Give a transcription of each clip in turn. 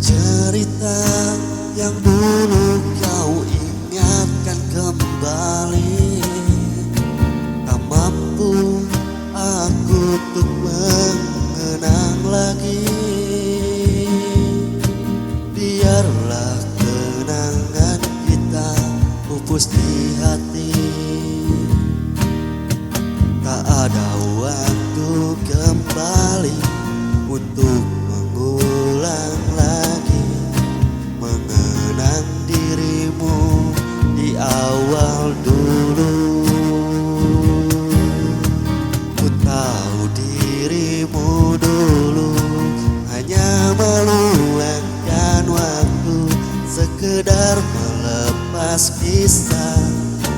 Cerita yang dulu kau ingatkan kembali, tak mampu aku untuk mengenang lagi. Biarlah kenangan kita pupus di hati, tak ada waktu kembali untuk mengulang lagi, mengenang dirimu di awal dulu. Ku tahu dirimu dulu hanya meluangkan waktu, sekedar melepas kisah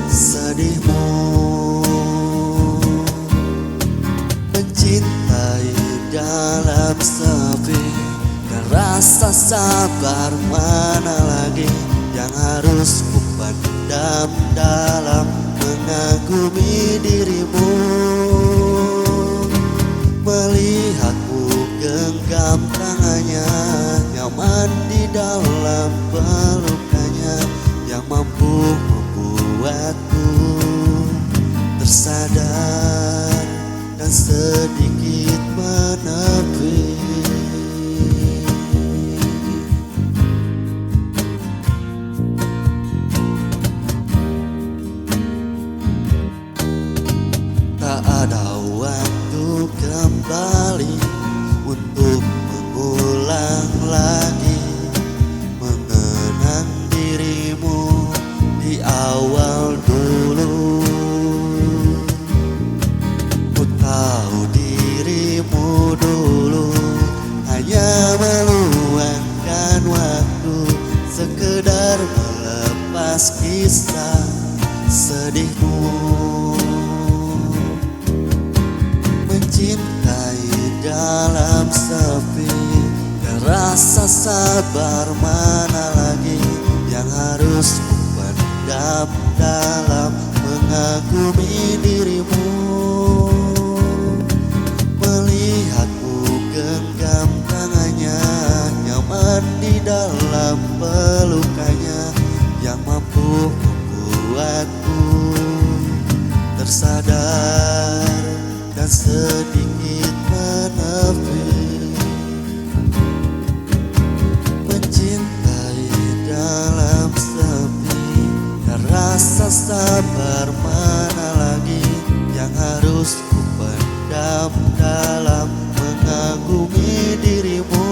sedihmu. Mencintai dalam sepi dan rasa sabar mana lagi yang harus ku pendam dalam mengagumi dirimu. Melihatmu genggam tangannya, nyaman di dalam pelukannya, yang mampu membuatku tersadar dan sedikit menepi. Tak ada waktu kembali untuk mengulang lagi, mengenang dirimu di awal dulu. Ku tahu dirimu dulu hanya meluangkan waktu, sekedar melepas kisah sedihmu. Mencintai dalam sepi dan rasa sabar mana lagi yang harus ku pendam dalam mengagumi dirimu. Melihatmu genggam tangannya, nyaman di dalam pelukannya, yang mampu membuatku tersadar dan sedikit menepi. Mencintai dalam sepi dan rasa sabar mana lagi yang harus ku pendam dalam mengagumi dirimu.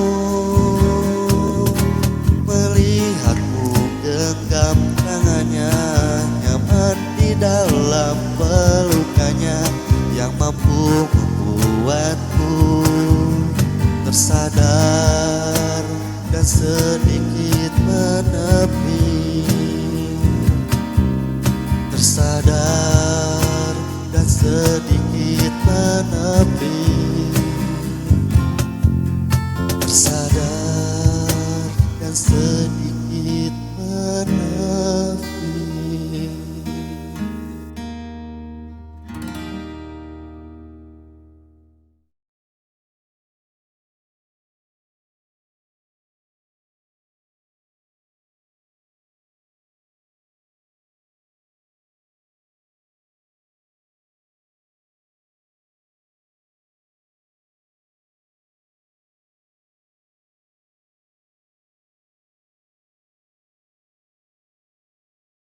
Melihatmu genggam tangannya, nyaman di dalam pelukannya, yang mampu membuatku tersadar dan sedikit menepi. Tersadar dan sedikit menepi.